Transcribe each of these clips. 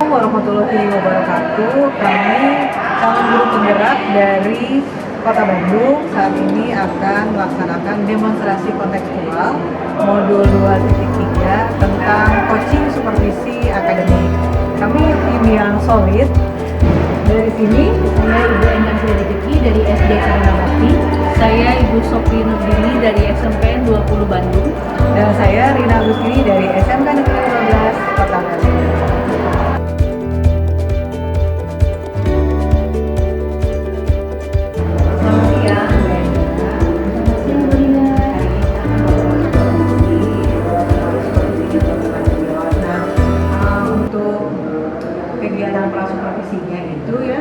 warahmatullahi wabarakatuh. Kami calon guru penggerak dari Kota Bandung saat ini akan melaksanakan demonstrasi kontekstual modul 2.3 tentang coaching supervisi akademik. Kami tim yang solid. Dari sini saya Ibu Endang Sridiki dari SD Karena Bakti. Saya Ibu Sopri Nurdini dari SMPN 20 Bandung. Dan saya Rina Agustini dari SMK Negeri 15 Kota Bandung. Kegiatan prasupervisinya itu ya,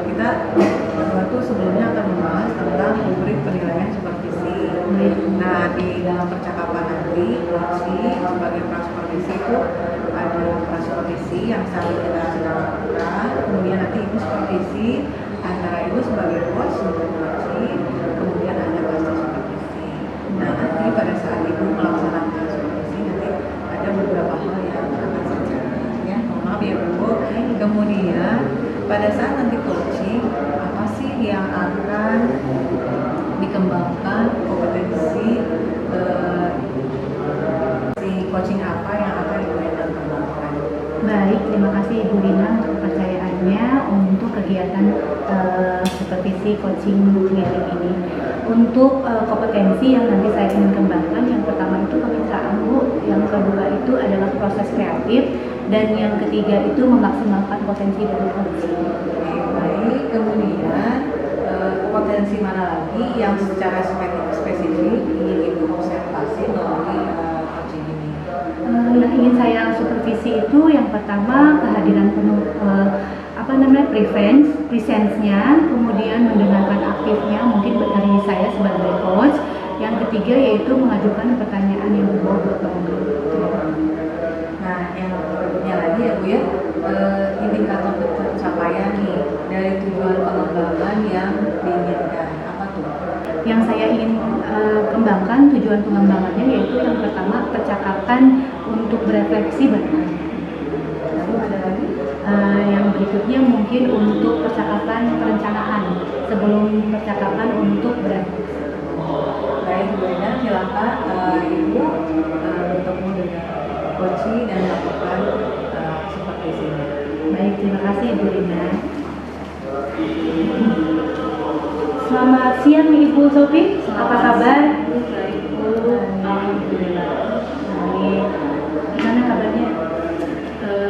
kita waktu sebelumnya akan membahas tentang rubrik penilaian supervisi. Nah, di dalam percakapan nanti sebagai prasupervisi itu ada prasupervisi yang saat ini kita sedang lakukan, kemudian nanti ibu supervisi antara ibu sebagai coach untuk coaching, kemudian ada pasca supervisi. Nah, nanti pada saat ibu melaksanakan supervisi nanti ada beberapa hal yang akan terjadi. Maaf ya Bu. Kemudian pada saat nanti coaching, apa sih yang akan dikembangkan kompetensi si coaching apa yang akan dikembangkan? Baik, terima kasih Ibu Rina untuk kepercayaannya untuk kegiatan supervisi coaching training ini. Untuk kompetensi yang nanti saya ingin kembangkan, yang pertama itu kemitraan Bu, yang kedua itu adalah proses kreatif, dan yang ketiga itu memaksimalkan potensi dari coaching. Baik, kemudian kompetensi mana lagi yang secara spesifik ingin Ibu observasi melalui coaching ini? Yang ingin saya supervisi itu yang pertama kehadiran penuh presence-nya, kemudian mendengarkan aktifnya mungkin dari saya sebagai coach. Yang ketiga yaitu mengajukan pertanyaan yang berbobot. Nah, yang berikutnya lagi ya Bu ya, indikator pencapaian nih dari tujuan pengembangan yang diinginkan, apa tuh? Yang saya ingin kembangkan tujuan pengembangannya yaitu yang pertama percakapan untuk berefleksi bertanya. Lalu ada lagi? Yang berikutnya mungkin untuk percakapan perencanaan sebelum percakapan untuk berefleksi. Baik Bu Ena, silakan Ibu bertemu dengan coaching dan melakukan supervisinya. Baik, terima kasih Ibu Rina. Selamat siang Ibu Sofi, apa kabar? Baik Bu, alhamdulillah. Baik, gimana kabarnya?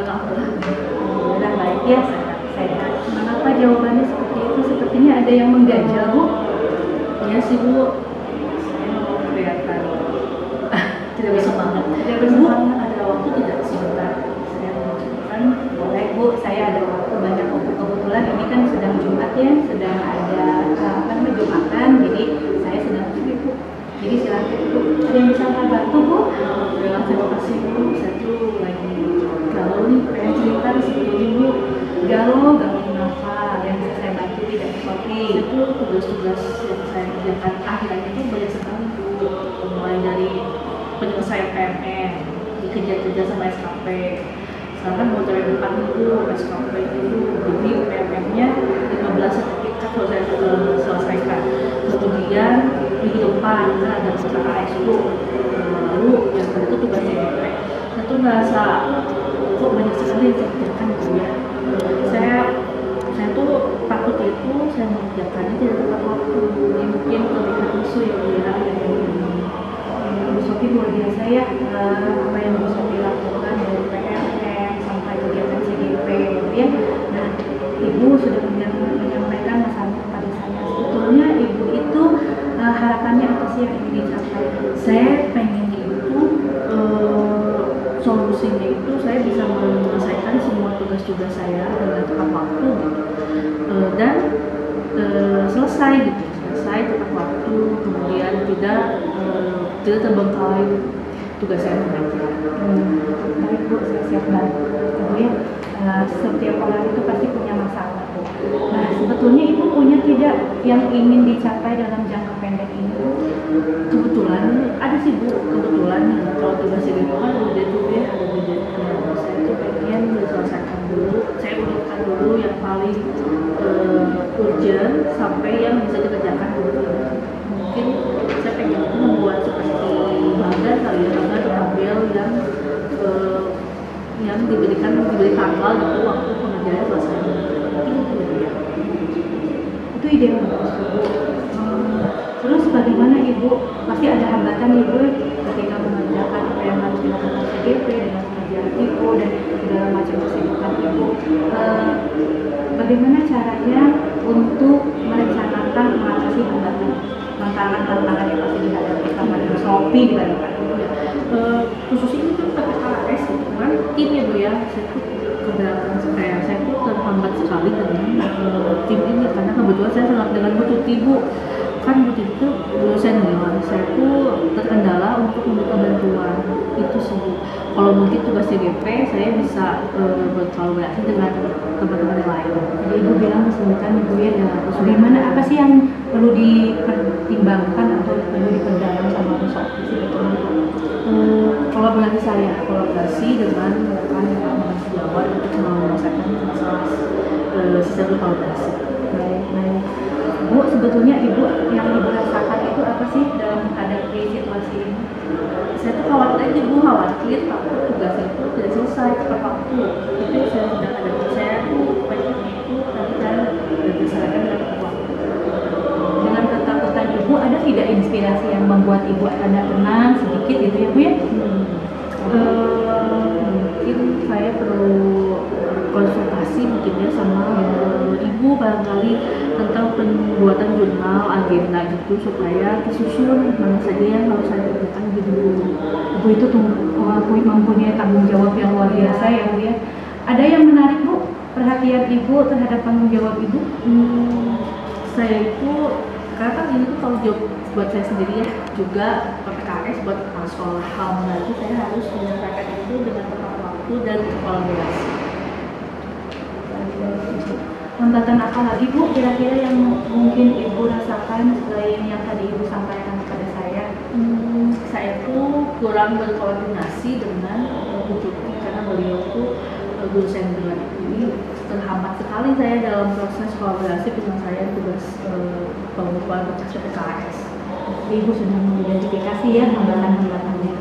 Alhamdulillah Baik ya, sehat. Mengapa jawabannya seperti itu? Sepertinya ada yang mengganjal Bu. Iya sih Bu, saya mau kelihatan tidak bersemangat. Tidak bersemangat. Ada waktu tidak sebentar? Saya mengucapkan Boleh Bu, saya ada waktu banyak waktu, kebetulan ini kan sedang Jumat ya, sedang ada Jumatan, jadi saya sedang free Bu. Jadi silakan Bu, ada yang bisa saya bantu Bu? Alhamdulillah, terima kasih Bu. Saya tuh lagi galau nih, pengen cerita sebetulnya Bu. Galau kenapa? Yang bisa saya bantu tidak seperti Itu tugas-tugas yang saya kerjakan akhir-akhir itu banyak sekali Bu. Mulai dari penyelesaian PMN, dikejar-kejar sama SKP. Sekarang kan mau cari depan itu SKP itu, jadi PMN-nya 15 sertifikat harus saya selesaikan. Kemudian minggu depan kan ada PKS itu, lalu yang kedua itu tugas CDP. Saya tuh ngerasa kok banyak sekali yang saya kerjakan gitu ya. Saya tuh takut itu saya mengerjakannya tidak tepat waktu. Ini mungkin terlihat isu yang bergerak dari ini. Bu Sofi luar biasa ya, apa yang Bu Sofi lakukan dari PMN sampai kegiatan CDP gitu ya. Nah, Ibu sudah menyampaikan masalahnya kepada saya. Sebetulnya Ibu itu harapannya apa sih yang ingin dicapai? Saya pengennya itu solusinya itu saya bisa menyelesaikan semua tugas-tugas saya dengan tepat waktu gitu. Dan selesai tepat waktu, kemudian tidak terbengkalai tugas saya mengajar. Baik Bu, saya siap bantu. Kemudian setiap orang itu pasti punya masalah Bu. Nah, sebetulnya Ibu punya tidak yang ingin dicapai dalam jangka pendek ini? Kebetulan ada sih Bu, kebetulan kalau tugas ini kan udah tuh ya, ada budgetnya. Saya tuh pengen selesai dulu, saya urutkan dulu yang paling urgent sampai yang bisa dikerjakan dulu. Mungkin saya pengen membuat seperti banggar kali ya, banggar tabel yang diberi tanggal gitu waktu pengerjaan selesai. Mungkin itu ya. Itu ide yang bagus Bu. Terus bagaimana Ibu? Pasti ada hambatan Ibu ketika mengerjakan apa yang harus dilakukan CGP dengan pengerjaan IPO dan segala macam kesibukan Ibu. Bagaimana caranya untuk merencanakan mengatasi hambatan tantangan yang pasti dihadapi sama dengan Shopee dibandingkan Khusus ini tuh PPKS gitu kan tim ya Bu ya, saya tuh keberatan saya tuh terhambat sekali dengan tim ini karena kebetulan saya sangat dengan Bu Tuti Bu, kan Bu Tuti itu dosen ya, saya tuh terkendala untuk meminta bantuan itu sih Bu. Kalau mungkin tugas CGP saya bisa berkolaborasi dengan teman-teman yang lain. Jadi Ibu bilang kesulitan Ibu ya, bagaimana apa sih yang perlu dipertimbangkan atau perlu diperdalam sama Bu Shopee sebetulnya? Kolaborasi dengan rekan yang sejawat untuk menyelesaikan masalah secara kolaborasi. Baik. Bu, sebetulnya Ibu yang Ibu rasakan itu apa sih dalam menghadapi situasi ini? Saya tuh khawatir takut tugas itu tidak selesai tepat waktu. Itu yang saya sedang ada. Saya tuh banyak itu tadi kan berdasarkan dengan waktu. Dengan ketakutan Ibu, ada tidak inspirasi yang membuat Ibu ada tenang sedikit gitu ya Bu ya? Mungkin saya perlu konsultasi mungkin ya sama ibu barangkali tentang pembuatan jurnal agenda gitu supaya disusun mana saja yang harus saya kerjakan gitu. Ibu itu mempunyai tanggung jawab yang luar biasa ya Bu ya. Ada yang menarik Bu perhatian Ibu terhadap tanggung jawab Ibu? Saya itu karena kan ini tuh tanggung jawab buat saya sendiri ya, juga PPKS buat kepala sekolah. Berarti saya harus menyelesaikan itu dengan tepat waktu dan kolaborasi. Hambatan apa lagi Bu kira-kira yang mungkin Ibu rasakan selain yang tadi Ibu sampaikan kepada saya? Saya tuh kurang berkoordinasi dengan Bu Tuti karena beliau tuh guru senior. Jadi terhambat sekali saya dalam proses kolaborasi penyelesaian tugas pengukuran berkas PPKS. Ibu sudah mengidentifikasi ya hambatan-hambatannya.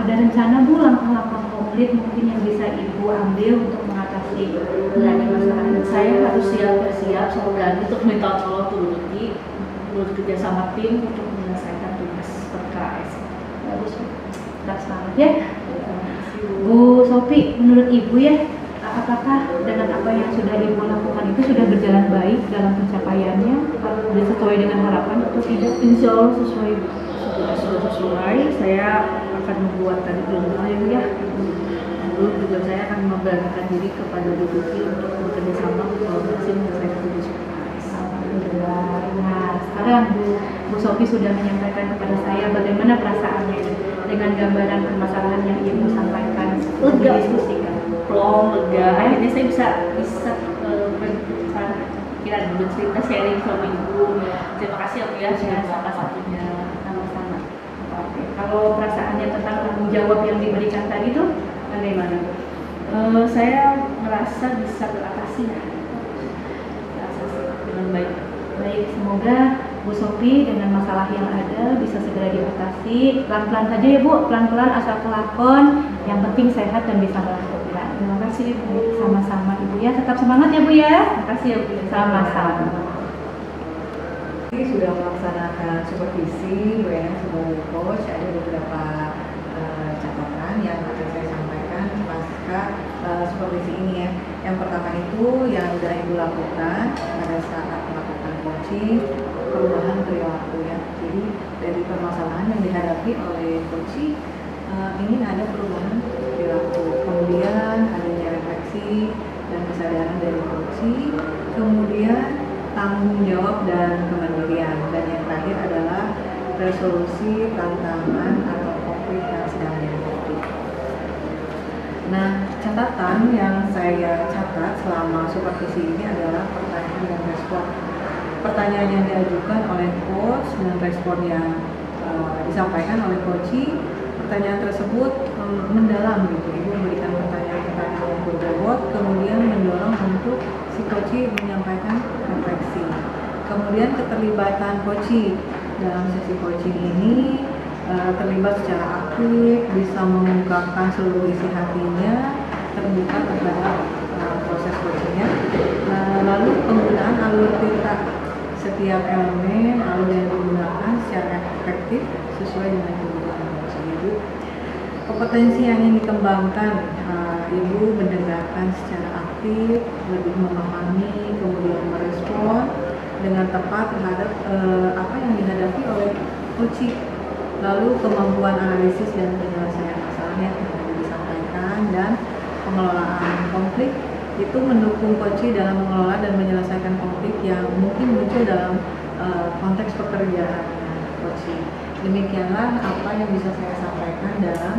Ada rencana Bu langkah-langkah konkret mungkin yang bisa Ibu ambil untuk mengatasi berbagai masalah ini? Saya harus siap selalu berani untuk minta tolong Bu Tuti, bekerja sama tim untuk menyelesaikan tugas PPKS. Bagus, kita semangat ya. Bu Sophie, menurut Ibu ya, apakah dengan apa yang sudah Ibu lakukan itu sudah berjalan baik dalam pencapaiannya? Sudah sesuai dengan harapan atau tidak? Insya Allah sesuai, sudah sesuai. Saya akan membuat tadi jurnal ya. Lalu juga saya akan memberanikan diri kepada Bu Tuti untuk bekerja sama kolaborasi menyelesaikan tugas PPKS. Alhamdulillah. Nah, sekarang Bu Sophie sudah menyampaikan kepada saya bagaimana perasaannya dengan gambaran permasalahan yang Ibu sampaikan, didiskusikan. Plong, lega. Akhirnya saya bisa bertukar pikiran dan cerita sharing sama Ibu. Terima kasih ya Bu ya sudah salah satunya. Sama-sama. Oke. Kalau perasaannya tentang tanggung jawab yang diberikan tadi tuh bagaimana Bu? Saya merasa bisa beratasi ya. Beratasi dengan baik. Baik, semoga Bu Sophie dengan masalah yang ada bisa segera diatasi. Pelan-pelan saja ya Bu, pelan-pelan asal kelakon. Yang penting sehat dan bisa melakukan. Terima kasih Ibu. Sama-sama Ibu ya, tetap semangat ya Bu ya. Terima kasih ya Bu. Sama-sama. Ini sudah melaksanakan supervisi Bu ya sebagai coach, ada beberapa catatan yang akan saya sampaikan pasca supervisi ini ya. Yang pertama itu yang sudah Ibu lakukan pada saat melakukan coaching, perubahan perilaku ya. Jadi dari permasalahan yang dihadapi oleh coaching ingin ada perubahan perilaku, kemudian adanya refleksi dan kesadaran dari coaching, kemudian tanggung jawab dan kemandirian, dan yang terakhir adalah resolusi tantangan atau konflik yang sedang dihadapi. Nah, catatan yang saya catat selama supervisi ini adalah pertanyaan dan respon. Pertanyaan yang diajukan oleh coach dan respon yang disampaikan oleh coaching. Pertanyaan tersebut mendalam gitu. Ibu memberikan pertanyaan-pertanyaan yang berbobot, kemudian mendorong untuk si coach menyampaikan refleksi. Kemudian keterlibatan coach dalam sesi coaching ini terlibat secara aktif, bisa mengungkapkan seluruh isi hatinya, terbuka terhadap proses coachingnya. Lalu penggunaan alur cerita, setiap elemen alur yang digunakan secara efektif sesuai dengan kebutuhan coach. Ibu kompetensi yang ingin dikembangkan, ibu mendengarkan secara aktif, lebih memahami, kemudian merespon dengan tepat terhadap apa yang dihadapi oleh coach. Lalu kemampuan analisis dan penyelesaian masalah yang disampaikan, dan pengelolaan konflik itu mendukung coach dalam mengelola dan menyelesaikan konflik yang mungkin muncul dalam konteks pekerjaan coach. Demikianlah apa yang bisa saya sampaikan dalam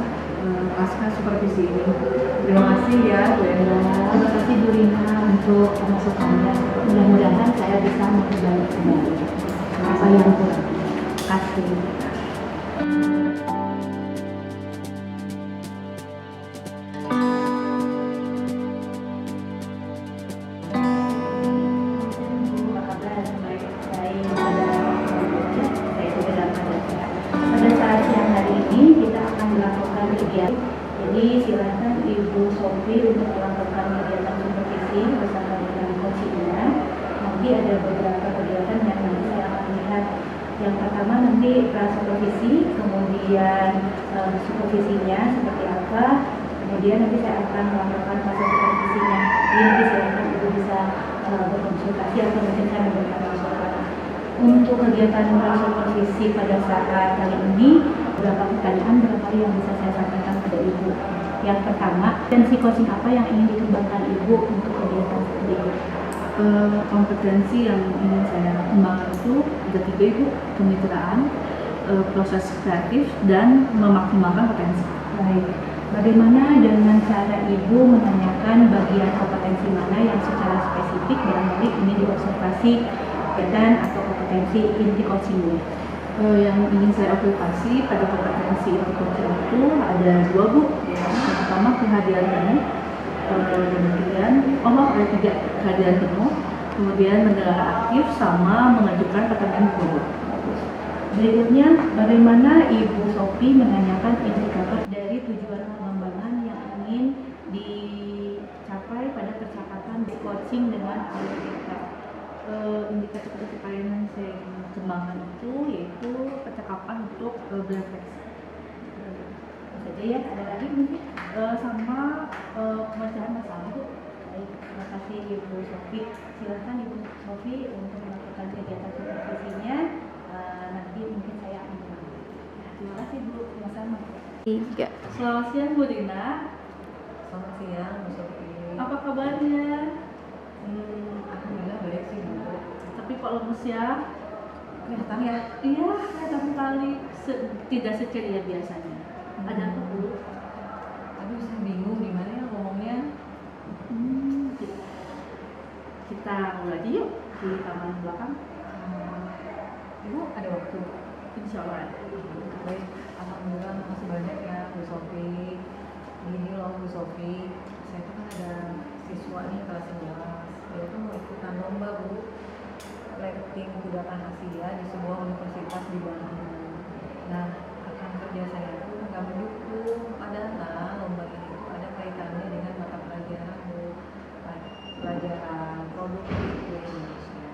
pasca supervisi ini. Terima kasih ya Bu Endo. Terima kasih Bu Rina untuk masukannya. Mudah-mudahan saya bisa memperbaiki apa yang kurang. Terima kasih. Jadi silakan Ibu Sofi untuk melakukan kegiatan supervisi bersama dengan coachingnya. Nanti ada beberapa kegiatan yang nanti saya akan lihat. Yang pertama nanti supervisi, kemudian supervisinya seperti apa, kemudian nanti saya akan melakukan fase supervisinya. Jadi nanti silakan Ibu bisa berkonsultasi atau mungkin saya memberikan masukan. Untuk kegiatan supervisi pada saat kali ini, beberapa pertanyaan barangkali yang bisa saya sampaikan pada Ibu. Yang pertama, kompetensi coaching apa yang ingin dikembangkan Ibu untuk kegiatan seperti ini? Kompetensi yang ingin saya kembangkan itu ada 3 Ibu: kemitraan, proses kreatif, dan memaksimalkan potensi. Baik, bagaimana dengan cara Ibu menanyakan bagian kompetensi mana yang secara spesifik barangkali ini diobservasi dan atau kompetensi inti coachingnya? Yang ingin saya aplikasi pada kompetensi inti coaching itu ada 2 Bu. Yang pertama kehadiran penuh, kemudian ada 3 kehadiran penuh, kemudian mendengar aktif, sama mengajukan pertanyaan Bu. Berikutnya, bagaimana Ibu Sofi menanyakan indikator dari tujuan pengembangan yang ingin dicapai pada percakapan coaching dengan alur cerita? Indikator pencapaian yang saya ingin kembangkan itu yaitu percakapan untuk berefleksi. Saja ya, ada lagi mungkin? Sama pemecahan masalah Bu. Baik, terima kasih Ibu Sofi. Silakan Ibu Sofi untuk melakukan kegiatan supervisinya. Nanti mungkin saya akan mengambil. Terima kasih Bu, sama-sama. 3. Selamat siang Bu Rina. Selamat siang Bu Sofi. Apa kabarnya? Alhamdulillah baik sih Bu. Tapi kok lemes ya? Kelihatan ya? Iya, kelihatan sekali. Tidak seceria biasanya. Ada apa Bu? Aduh, saya bingung gimana ya ngomongnya. Kita mulai aja yuk di taman belakang. Ibu ada waktu? Insya Allah. Baik, alhamdulillah makasih banyak ya Bu Sofi. Gini loh Bu Sofi, saya tuh kan ada siswa nih kelas 11. Dia tuh mau ikutan lomba Bu, Letting Kudapan Asia di sebuah universitas di Bandung. Nah, rekan kerja saya tuh nggak mendukung, padahal lomba ini tuh ada kaitannya dengan mata pelajaran Bu, pelajaran produktif di Indonesia.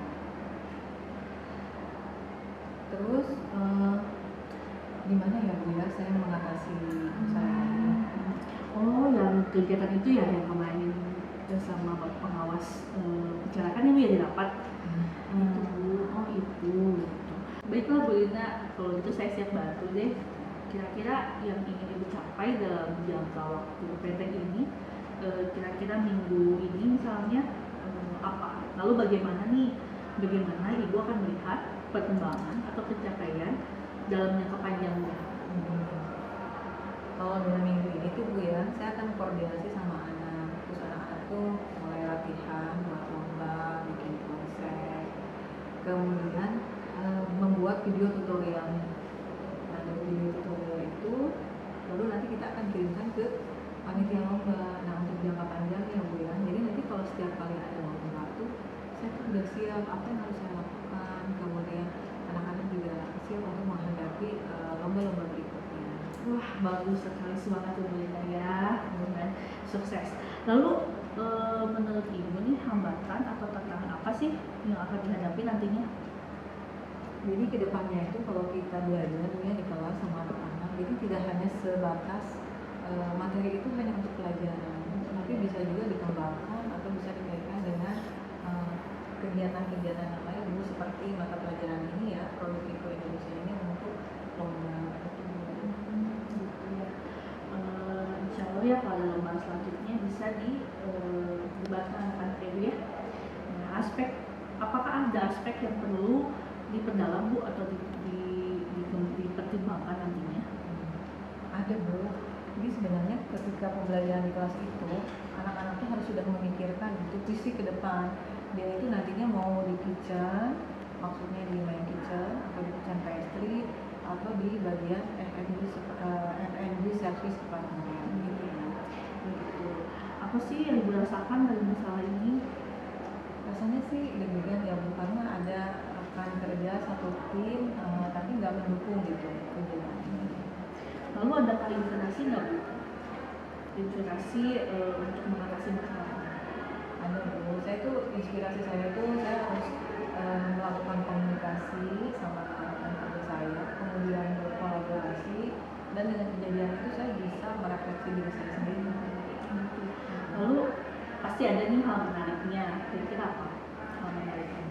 Terus gimana ya Bu ya saya mengatasi saya ini? Oh, yang kegiatan itu ya yang kemarin sama pengawas bicarakan ya Bu ya di rapat. Itu Bu, oh itu. Baiklah Bu Lina, kalau gitu saya siap bantu deh. Kira-kira yang ingin Ibu capai dalam jangka waktu pendek ini, kira-kira minggu ini misalnya apa? Lalu bagaimana Ibu akan melihat perkembangan atau pencapaian dalam jangka panjangnya? Kalau dalam minggu ini tuh Bu ya, saya akan koordinasi sama anak. Terus anak-anak tuh mulai latihan buat lomba, bikin konsep, kemudian membuat video tutorial. Nah dari video tutorial itu, lalu nanti kita akan kirimkan bagus sekali, semangat Bu Lina ya, mudah-mudahan sukses. Lalu menurut Ibu nih hambatan atau tantangan apa sih yang akan dihadapi nantinya? Jadi kedepannya itu kalau kita belajar ya di kelas sama anak-anak, jadi tidak hanya sebatas materi itu hanya untuk pelajaran, tapi bisa juga dikembangkan atau bisa dikaitkan dengan kegiatan-kegiatan yang lain Bu, seperti mata pelajaran ini ya, produk Eco Indonesia ini untuk lomba itu. Gitu ya. Insya Allah ya kalau ada lomba selanjutnya bisa didebatkan anak-anak Ibu ya. Nah, apakah ada aspek yang perlu diperdalam Bu atau dipertimbangkan nantinya? Ada Bu. Jadi sebenarnya ketika pembelajaran di kelas itu anak-anak tuh harus sudah memikirkan itu visi ke depan. Dia itu nantinya mau di kitchen, maksudnya di main kitchen atau di kitchen pastry atau di bagian F&B service department gitu. Gitu. Apa sih yang Ibu rasakan dari masalah ini? Rasanya sih demikian ya Bu, karena ada rekan kerja satu tim tapi nggak mendukung gitu kegiatan ini. Lalu adakah inspirasi nggak Bu? Inspirasi untuk mengatasi masalah ini? Ada Bu, saya tuh inspirasi saya tuh saya harus melakukan komunikasi sama rekan kerja saya, kemudian berkolaborasi, dan dengan kejadian itu saya bisa merefleksi diri saya sendiri. Lalu pasti ada nih hal menariknya. Kira-kira apa hal menariknya?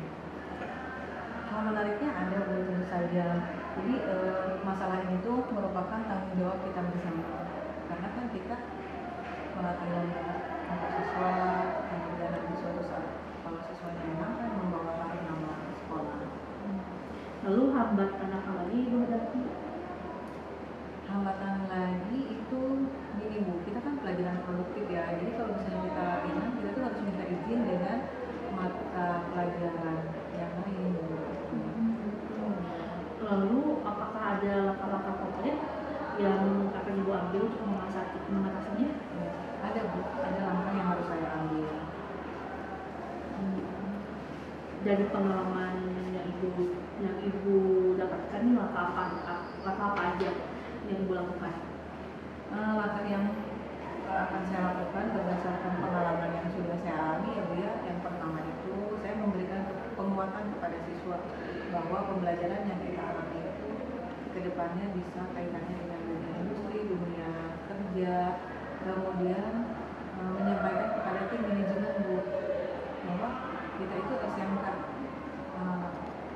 Hal menariknya ada Bu, tentu saja. Jadi masalah ini tuh merupakan tanggung jawab kita bersama. Karena kan kita melatih lomba untuk siswa, kemudian nanti suatu saat kalau siswanya menang kan membawakan nama sekolah. Lalu hambatan apa lagi Ibu hadapi? Hambatan lagi itu gini Bu, kita kan pelajaran produktif ya. Jadi kalau misalnya kita ingat, kita tuh harus minta izin dengan mata pelajaran yang lain Bu. Lalu apakah ada langkah-langkah konkret yang akan Ibu ambil untuk mengatasinya? Ya, ada Bu, ada langkah yang harus saya ambil. Dari pengalaman yang Ibu dapatkan nih langkah apa aja yang Ibu lakukan? Langkah yang akan saya lakukan berdasarkan pengalaman yang sudah saya alami ya Bu ya. Yang pertama itu saya memberikan penguatan kepada siswa bahwa pembelajaran yang kita alami itu kedepannya bisa kaitannya dengan dunia industri, dunia kerja, kemudian menyampaikan kepada tim manajemen Bu bahwa kita itu SMK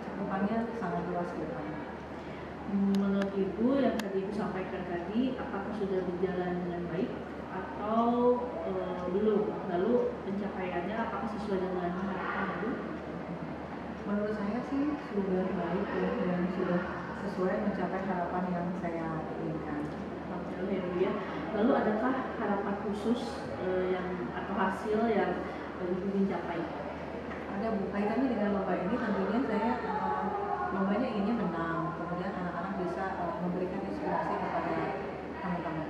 cakupannya sangat luas ke depannya. Menurut Ibu yang tadi Ibu sampaikan tadi, apakah sudah berjalan dengan baik atau belum? Lalu pencapaiannya apakah sesuai dengan harapan Ibu? Menurut saya sih sudah baik ya, dan sudah sesuai mencapai harapan yang saya inginkan. Alhamdulillah ya Bu ya. Lalu adakah harapan khusus atau hasil yang Ibu ingin capai? Ada Bu, kaitannya dengan lomba ini tentunya saya lombanya inginnya menang, kemudian anak-anak bisa memberikan inspirasi kepada teman-teman.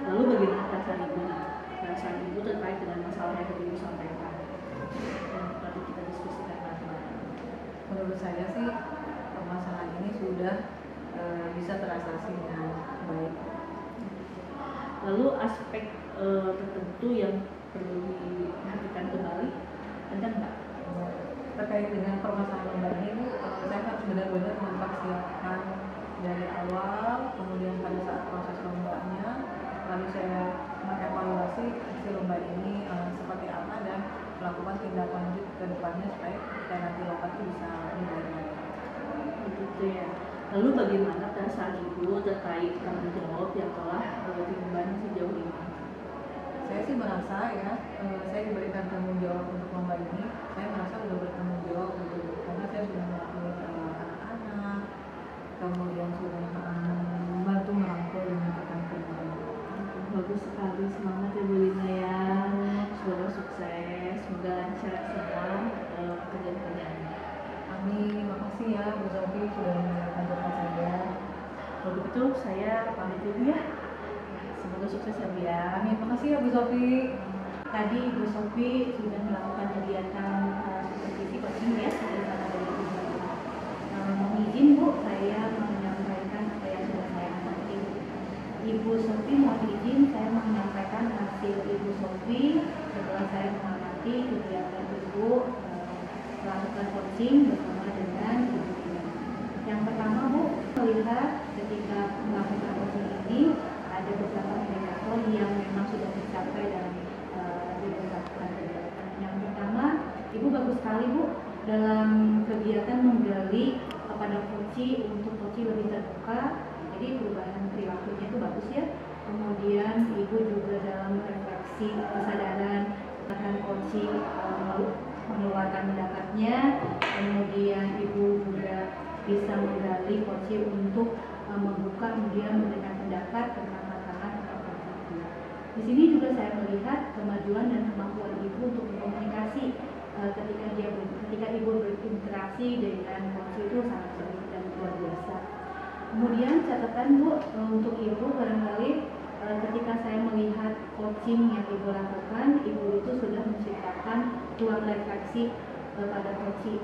Lalu bagaimana perasaan Ibu nih? Perasaan Ibu terkait dengan masalah yang tadi Ibu sampaikan yang tadi kita diskusikan bareng-bareng. Menurut saya sih permasalahan ini sudah bisa teratasi dengan baik. Lalu aspek tertentu yang perlu diperhatikan kembali ada nggak? Terkait dengan permasalahan lomba ini Bu, saya harus benar-benar mempersiapkan dari awal, kemudian pada saat proses lombanya, lalu saya mengevaluasi hasil lomba ini seperti apa dan melakukan tindak lanjut ke depannya supaya kita nanti lomba itu bisa lebih baik. Begitu ya. Lalu bagaimana perasaan Ibu terkait tanggung jawab yang telah diemban sejauh ini? Saya sih merasa ya, saya diberikan tanggung jawab untuk lomba ini, saya merasa sudah bertanggung jawab gitu, karena saya sudah melatih anak-anak, kemudian sudah membantu merangkul dengan rekan kerja. Bagus sekali, semangat ya Bu Lina ya. Semoga sukses, semoga lancar semua pekerjaan-pekerjaannya. Amin, makasih ya Bu Sofi sudah mendengarkan curhat saya. Kalau begitu saya pamit dulu ya. Semoga sukses ya Bu ya. Amin, makasih ya Bu Sofi. Tadi Ibu Sofi sudah melakukan kegiatan supervisi coaching ya bersama dari Ibu Sofi. Mohon izin Bu, saya menyampaikan apa yang sudah saya amati. Ibu Sofi, mohon izin saya menyampaikan hasil Ibu Sofi setelah saya mengamati kegiatan Ibu melakukan coaching bersama dengan Ibu Ina. Yang pertama Bu, melihat ketika melakukan coaching ini ada beberapa indikator yang memang sudah tercapai dalam Ibu lakukan kegiatan. Yang pertama, Ibu bagus sekali Bu dalam kegiatan menggali kepada coaching untuk coaching lebih terbuka. Jadi perubahan perilakunya itu bagus ya. Kemudian Ibu juga dalam refleksi kesadaran akan coaching mengeluarkan pendapatnya. Kemudian Ibu juga bisa menggali coaching untuk membuka kemudian memberikan pendapat tentang tantangan atau konflik. Di sini juga saya melihat kemajuan dan kemampuan Ibu untuk berkomunikasi ketika Ibu berinteraksi dengan coaching itu sangat baik dan luar biasa. Kemudian catatan Bu untuk Ibu barangkali ketika saya melihat coaching yang Ibu lakukan, Ibu itu sudah menciptakan ruang refleksi pada coaching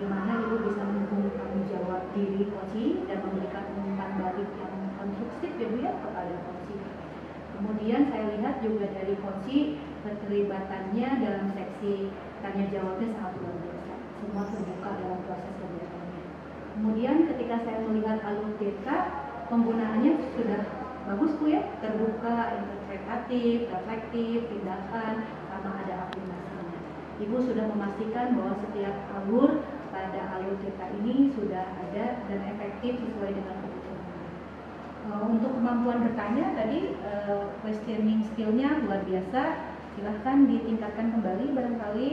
di mana Ibu bisa mendukung tanggung jawab diri coaching dan memberikan umpan balik yang konstruktif ya Bu ya kepada coaching. Kemudian saya lihat juga dari coaching keterlibatannya dalam seksi tanya jawabnya sangat luar biasa. Semua terbuka dalam proses kegiatannya. Kemudian ketika saya melihat alur TK, penggunaannya sudah bagus Bu ya, terbuka, interpretatif, reflektif, tindakan, sama ada aplikasinya. Ibu sudah memastikan bahwa setiap alur pada alur TK ini sudah ada dan efektif sesuai dengan kebutuhan. Untuk kemampuan bertanya tadi, questioning skill-nya luar biasa. Silahkan ditingkatkan kembali barangkali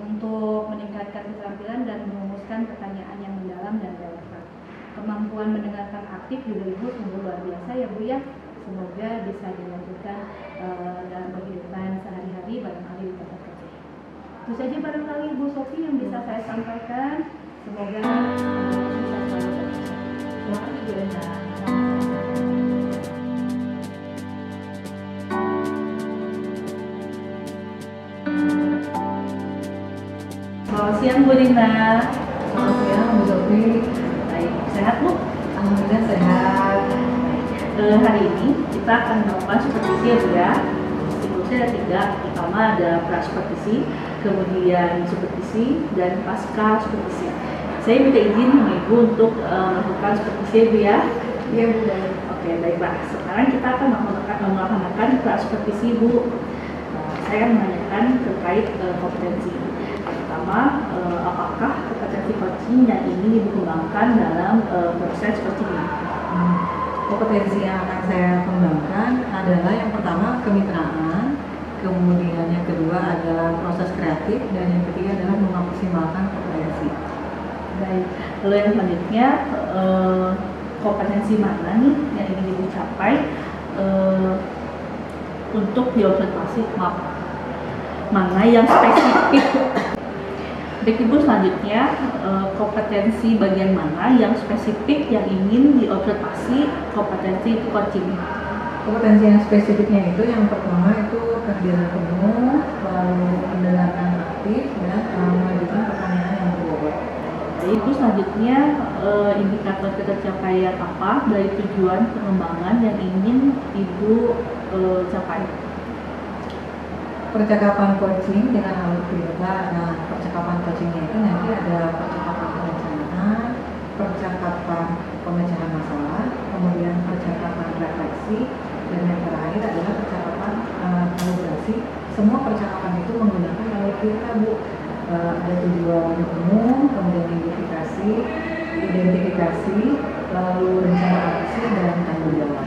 untuk meningkatkan keterampilan dan merumuskan pertanyaan yang mendalam dan relevan. Kemampuan mendengarkan aktif juga Ibu sungguh luar biasa ya Bu ya. Semoga bisa dilanjutkan dalam kehidupan sehari-hari barangkali di tempat kerja. Itu saja barangkali Ibu Sofi yang bisa saya sampaikan. Semoga sukses selalu. Terima kasih Bu Enda. Selamat siang Bu Rina. Selamat siang Bu Sofi. Baik, sehat Bu? Alhamdulillah sehat. Hari ini kita akan melakukan supervisi ya Bu ya. Siklusnya ada 3, pertama ada pra-supervisi, kemudian supervisi, dan pasca supervisi. Saya minta izin sama Ibu untuk melakukan supervisi ya Bu ya. Iya Bu. Oke, baiklah. Sekarang kita akan melaksanakan pra-supervisi Bu. Saya menanyakan terkait kompetensi. Pertama, apakah kompetensi coaching yang ingin Ibu kembangkan dalam proses coaching ini? Kompetensi yang akan saya kembangkan adalah yang pertama kemitraan, kemudian yang kedua adalah proses kreatif, dan yang ketiga adalah memaksimalkan kompetensi. Baik, lalu yang selanjutnya kompetensi mana nih yang ingin Ibu capai untuk diobservasi, mana yang spesifik? Baik Ibu, selanjutnya kompetensi bagian mana yang spesifik yang ingin diobservasi kompetensi itu coaching? Kompetensi yang spesifiknya itu yang pertama itu kehadiran penuh, lalu pendengaran aktif, dan mengajukan pertanyaan yang berbobot. Itu selanjutnya indikator tercapaian apa dari tujuan pengembangan yang ingin Ibu capai? Percakapan coaching dengan alur cerita. Nah, percakapan coachingnya itu nanti ada percakapan perencanaan, percakapan pemecahan masalah, kemudian percakapan refleksi, dan yang terakhir adalah percakapan kalibrasi. Semua percakapan itu menggunakan alur cerita Bu. Ada tujuan umum, kemudian identifikasi, lalu rencana aksi, dan tanggung jawab.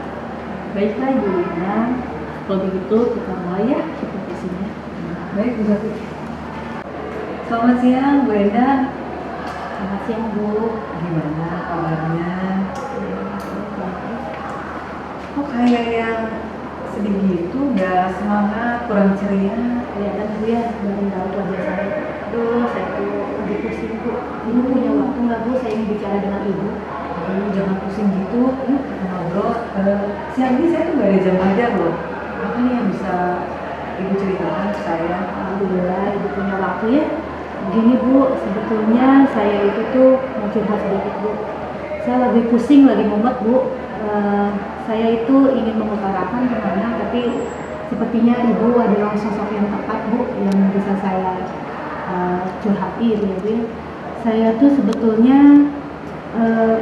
Baiklah Ibu Lina, kalau begitu kita mulai ya supervisinya. Baik Bu Sofi. Selamat siang Bu Enda. Selamat siang Bu. Gimana kabarnya? Kok kayak yang sedih gitu, gak semangat, kurang ceria? Kelihatan Bu ya dari tahu wajah saya. Aduh, saya tuh lagi pusing Bu. Ibu punya waktu nggak Bu? Saya ingin bicara dengan Ibu. Jangan pusing gitu, kita ngobrol. Siang ini saya tuh gak ada jam aja loh. Apa nih yang bisa Ibu ceritakan ke saya? Alhamdulillah Ibu punya waktu ya. Begini Bu, sebetulnya saya itu tuh mau curhat sedikit Bu. Saya lagi pusing, lagi mumet Bu. saya itu ingin mengutarakan kemana, tapi sepertinya Ibu adalah sosok yang tepat Bu, yang bisa saya curhati gitu ya Bu ya. Saya tuh sebetulnya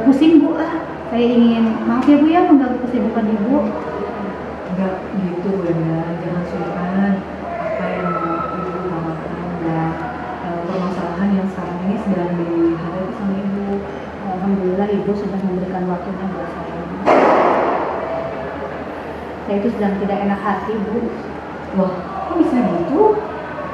pusing Bu lah. Saya ingin, maaf ya Bu ya mengganggu kesibukan Ibu. Enggak gitu Wenda, jangan sungkan apa yang ibu utamakan dan permasalahan yang sekarang ini sedang dihadapi sama ibu. Alhamdulillah Ibu sudah memberikan waktunya buat saya. Saya itu sedang tidak enak hati Bu. Wah, kok bisa gitu?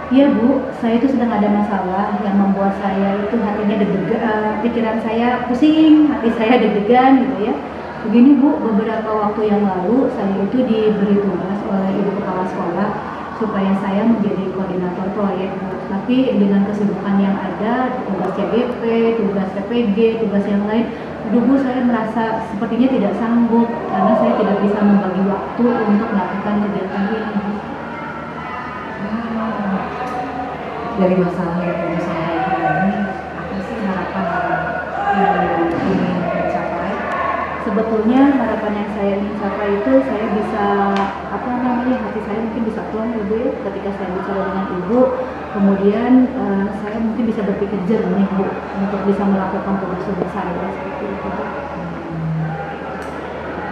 Iya Bu, saya itu sedang ada masalah yang membuat saya itu hatinya deg-degan, pikiran saya pusing, hati saya deg-degan gitu ya. Begini Bu, beberapa waktu yang lalu saya itu diberi tugas oleh Ibu Kepala Sekolah supaya saya menjadi koordinator proyek Bu. Tapi dengan kesibukan yang ada, tugas CGP, tugas PPG, tugas yang lain, aduh Bu, saya merasa sepertinya tidak sanggup karena saya tidak bisa membagi waktu untuk melakukan kegiatan ini Bu. Dari masalah yang ibu sampaikan ini, apa sih harapan yang ibu ingin mencapai? Sebetulnya harapan yang saya ingin capai itu saya bisa hati saya mungkin bisa plong Ibu ya ketika saya bicara dengan Ibu, kemudian saya mungkin bisa berpikir jernih Bu untuk bisa melakukan tugas-tugas saya seperti itu.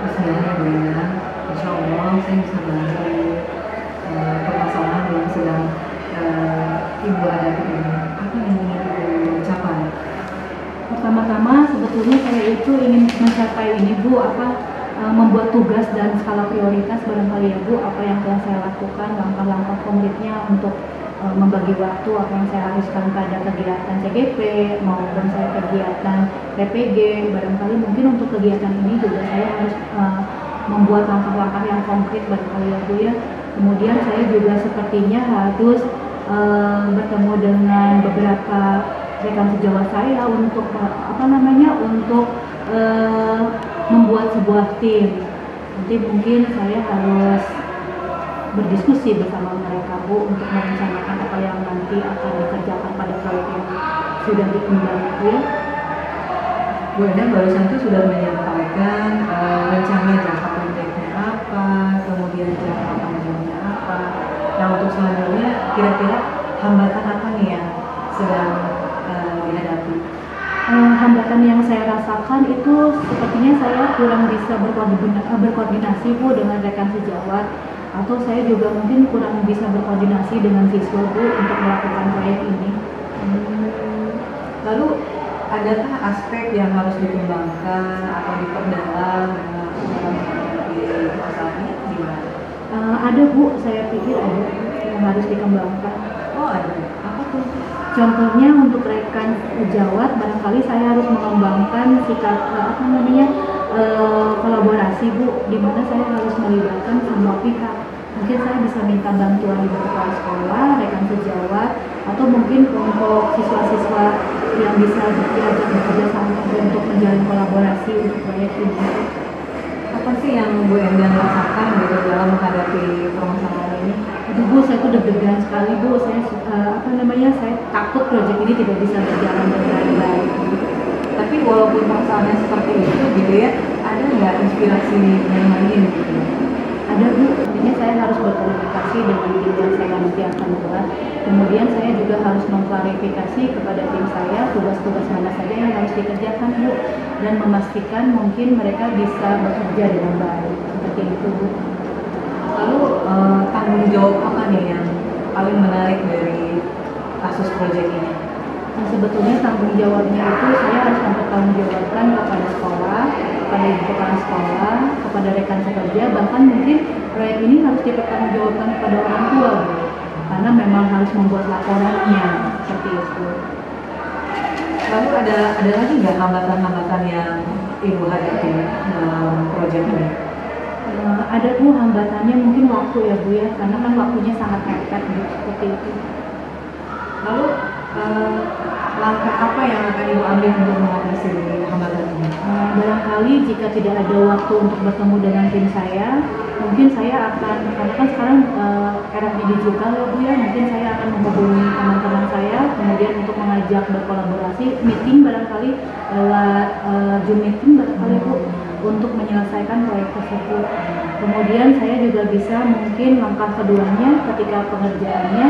Bismillah Bu ya, Insya Allah saya bisa bantu permasalahan yang sedang ibu hadapi ini. Apa yang ingin ibu capai? Pertama-tama sebetulnya saya itu ingin mencapai ini Bu, membuat tugas dan skala prioritas barangkali ya Bu, apa yang telah saya lakukan, langkah-langkah konkretnya untuk membagi waktu apa yang saya haruskan pada kegiatan CGP maupun saya kegiatan PPG. Barangkali mungkin untuk kegiatan ini juga saya harus membuat langkah-langkah yang konkret barangkali ya Bu ya. Kemudian saya juga sepertinya harus bertemu dengan beberapa rekan sejawat saya untuk untuk membuat sebuah tim. Nanti mungkin saya harus berdiskusi bersama mereka Bu untuk merencanakan apa yang nanti akan dikerjakan pada proyek yang sudah dikembang ya. Bu Enda barusan itu sudah menyampaikan rencana jangka pendeknya apa, kemudian jangka panjangnya apa. Nah untuk selanjutnya kira-kira hambatan apa nih yang sedang dihadapi? Hambatan yang saya rasakan itu sepertinya saya kurang bisa berkoordinasi Bu dengan rekan sejawat, atau saya juga mungkin kurang bisa berkoordinasi dengan siswa Bu untuk melakukan proyek ini. Lalu adakah aspek yang harus dikembangkan atau diperdalam di masalahnya gimana? Ada Bu, saya pikir ada yang harus dikembangkan. Oh ada, apa tuh? Contohnya untuk rekan sejawat, barangkali saya harus mengembangkan sikap kolaborasi Bu, di mana saya harus melibatkan semua pihak. Mungkin saya bisa minta bantuan Ibu Kepala Sekolah, rekan sejawat, atau mungkin untuk siswa-siswa yang bisa diajak bekerja sama untuk menjalin kolaborasi untuk proyek ini. Apa sih yang Bu Enda rasakan gitu dalam menghadapi permasalahan ini? Aduh Bu, saya tuh deg-degan sekali Bu. Saya takut proyek ini tidak bisa berjalan dengan baik. Tapi walaupun masalahnya seperti itu gitu ya, ada nggak inspirasi yang lain gitu? Ada Bu, intinya saya harus berkomunikasi dengan tim yang saya nanti akan buat. Kemudian saya juga harus mengklarifikasi kepada tim saya tugas-tugas mana saja yang harus dikerjakan Bu, dan memastikan mungkin mereka bisa bekerja dengan baik seperti itu Bu. Lalu tanggung jawab apa nih yang paling menarik dari kasus proyek ini? Nah, sebetulnya tanggung jawabnya itu saya harus mempertanggungjawabkan kepada sekolah, kepada Ibu Kepala Sekolah, kepada rekan sekerja, bahkan mungkin proyek ini harus dipertanggungjawabkan kepada orang tua Bu, karena memang harus membuat laporannya seperti itu. Lalu ada lagi nggak hambatan-hambatan yang Ibu hadapi dalam proyek ini? Ada Bu, hambatannya mungkin waktu ya Bu ya, karena kan waktunya sangat mepet Bu, seperti itu. Lalu langkah apa yang akan Ibu ambil untuk mengatasi hambatan ini? Barangkali jika tidak ada waktu untuk bertemu dengan tim saya, mungkin saya akan, karena kan sekarang eranya digital ya Bu ya, mungkin saya akan menghubungi teman-teman saya, kemudian untuk mengajak berkolaborasi, meeting barangkali lewat Zoom meeting barangkali Bu, untuk menyelesaikan proyek tersebut. Kemudian saya juga bisa mungkin langkah keduanya ketika pengerjaannya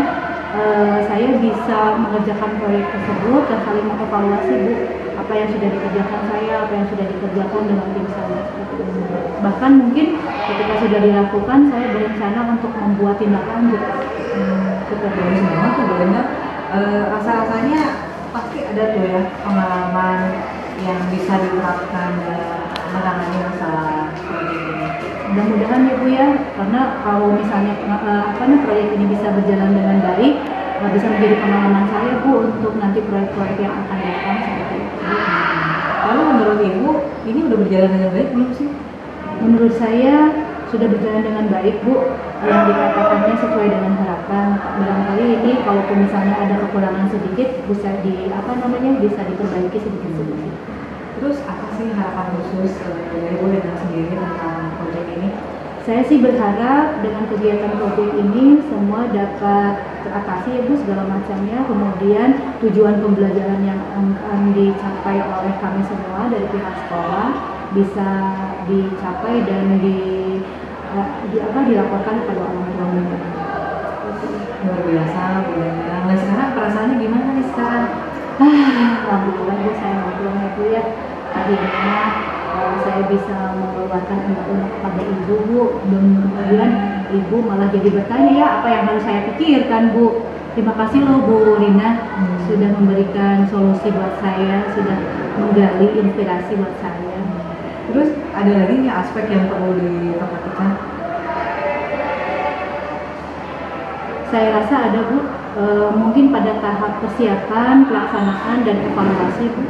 saya bisa mengerjakan proyek tersebut dan saling mengevaluasi Bu apa yang sudah dikerjakan saya, apa yang sudah dikerjakan dengan tim saya seperti itu. Bahkan mungkin ketika sudah dilakukan saya berencana untuk membuat tindak lanjut. Seperti itu semua tuh Bu Linda. Rasa-rasanya pasti ada tuh ya pengalaman yang bisa diterapkan dalam menangani masalah proyek ini. Mudah-mudahan ya Bu ya, karena kalau misalnya proyek ini bisa berjalan dengan baik, bisa menjadi pengalaman saya Bu untuk nanti proyek-proyek yang akan datang seperti itu. Lalu menurut Ibu ini udah berjalan dengan baik belum sih? Menurut saya sudah berjalan dengan baik Bu, yang dikatakannya sesuai dengan harapan. Barangkali ini kalaupun misalnya ada kekurangan sedikit bisa bisa diperbaiki sedikit-sedikit. Terus apa sih harapan khusus dari Bu Linda sendiri tentang proyek ini? Saya sih berharap dengan kegiatan proyek ini semua dapat teratasi ya Bu segala macamnya. Kemudian tujuan pembelajaran yang akan dicapai oleh kami semua dari pihak sekolah bisa dicapai dan dilaporkan kepada orang tua murid. Luar biasa Bu Linda. Nah sekarang perasaannya gimana nih sekarang? Alhamdulillah Bu, saya ngobrol ya Bu ya. Akhirnya saya bisa mengeluarkan unek-unek kepada Ibu Bu, dan kemudian Ibu malah jadi bertanya ya apa yang harus saya pikirkan Bu. Terima kasih loh Bu Rina sudah memberikan solusi buat saya, sudah menggali inspirasi buat saya. Terus ada lagi nih aspek yang perlu diperhatikan? Saya rasa ada Bu, mungkin pada tahap persiapan, pelaksanaan dan evaluasi Bu.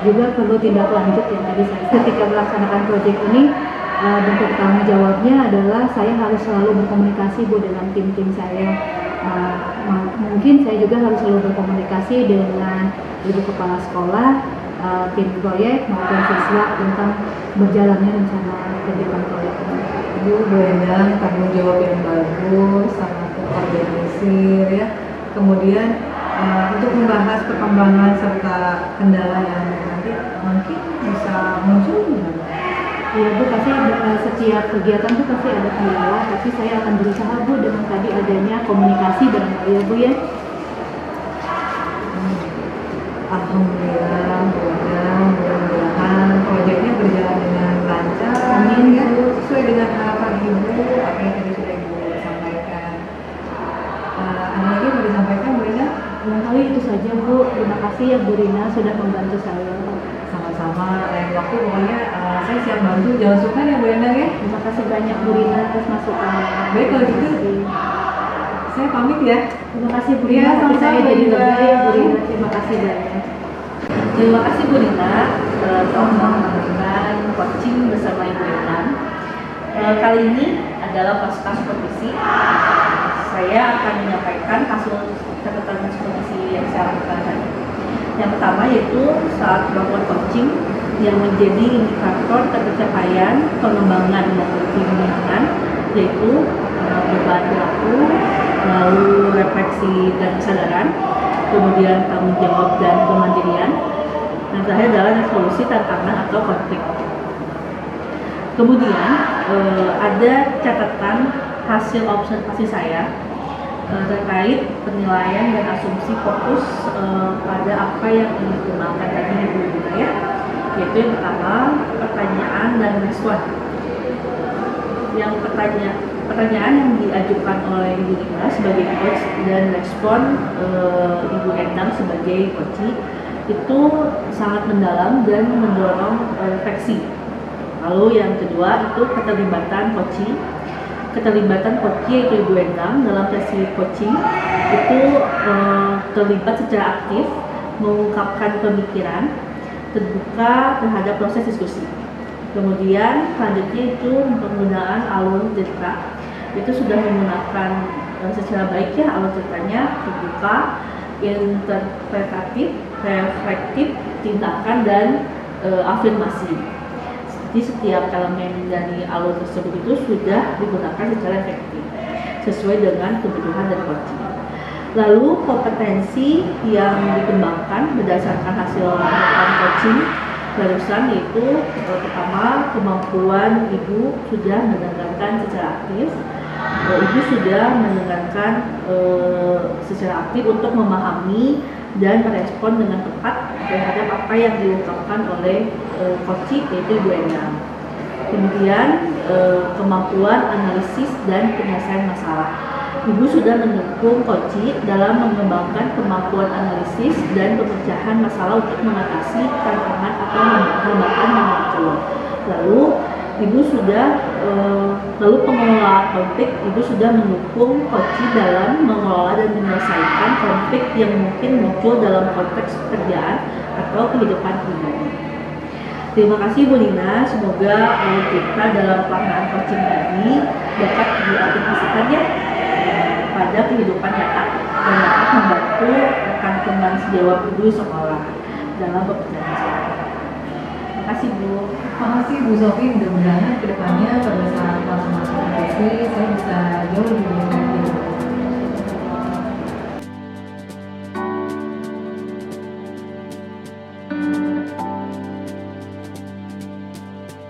Juga perlu tindak lanjut yang tadi saya ketika melaksanakan proyek ini, bentuk tanggung jawabnya adalah saya harus selalu berkomunikasi Bu dengan tim-tim saya. Mungkin saya juga harus selalu berkomunikasi dengan ibu kepala sekolah, tim proyek maupun siswa tentang berjalannya rencana kegiatan proyek ini. Bu Linda tanggung jawab yang bagus, sangat terorganisir ya. Kemudian untuk membahas perkembangan serta kendala yang nanti mungkin bisa muncul gimana? Iya Bu, pasti setiap kegiatan tuh pasti ada kendala, tapi saya akan berusaha Bu dengan tadi adanya komunikasi barangkali ya Bu ya. Alhamdulillah Bu Linda, mudah-mudahan proyeknya berjalan dengan lancar. Amin ya, Bu. sesuai dengan harapan Ibu, apa yang tadi sudah Ibu sampaikan. Ada lagi yang mau disampaikan Bu Linda? Barangkali itu saja Bu, terima kasih ya Bu Rina sudah membantu saya. Sama-sama, lain waktu pokoknya saya siap bantu, jangan sungkan ya Bu Endang ya. Terima kasih banyak Bu Rina atas masukannya. Baik kalau gitu, saya pamit ya. Terima kasih Bu Iya, Rina, hati sama-sama, saya jadi Ibu. lega ya Bu Rina, terima kasih banyak. Terima kasih Bu Rina telah melakukan coaching bersama Ibu Renan. Kali ini adalah pasca supervisi. Saya akan menyampaikan hasil catatan supervisi yang saya lakukan tadi. Yang pertama yaitu saat melakukan coaching yang menjadi indikator tercapaian pengembangan maupun pembinaan, yaitu perubahan perilaku, lalu refleksi dan kesadaran, kemudian tanggung jawab dan kemandirian, dan terakhir adalah solusi tantangan atau konflik. Kemudian ada catatan hasil observasi saya terkait penilaian dan asumsi fokus pada apa yang ingin dikembangkan tadi Ibu Rina ya, yaitu yang pertama pertanyaan dan respon. Yang pertanyaan yang diajukan oleh Ibu Rina sebagai coach dan respon Ibu Endang sebagai coach itu sangat mendalam dan mendorong refleksi. Lalu yang kedua itu keterlibatan coaching. Keterlibatan coaching yaitu Ibu Endang dalam sesi coaching itu terlibat secara aktif, mengungkapkan pemikiran, terbuka terhadap proses diskusi. Kemudian selanjutnya itu penggunaan alur cerita, itu sudah menggunakan secara baik ya alur ceritanya, terbuka, interpretatif, reflektif, tindakan dan afirmasi. Jadi setiap elemen dari alur tersebut itu sudah digunakan secara efektif sesuai dengan kebutuhan dari coaching. Lalu kompetensi yang dikembangkan berdasarkan hasil melakukan coaching barusan, yaitu pertama, kemampuan ibu sudah mendengarkan secara aktif. Ibu sudah mendengarkan secara aktif untuk memahami dan merespon dengan tepat terhadap apa yang diungkapkan oleh coach, yaitu Ibu Endang. Kemudian kemampuan analisis dan penyelesaian masalah. Ibu sudah mendukung coach dalam mengembangkan kemampuan analisis dan pemecahan masalah untuk mengatasi tantangan atau hambatan yang muncul. Lalu pengelolaan konflik, ibu sudah mendukung coach dalam mengelola dan menyelesaikan konflik yang mungkin muncul dalam konteks pekerjaan atau kehidupan pribadi. Terima kasih Bu Lina, semoga kita dalam pelaksanaan coaching tadi dapat diaplikasikan ya pada kehidupan nyata dan dapat membantu rekan teman sejawat ibu di sekolah dalam bekerja sama. Terima kasih Bu. Terima kasih Bu Sofi, mudah-mudahan kedepannya pada saat masa-masa profesi saya bisa jauh lebih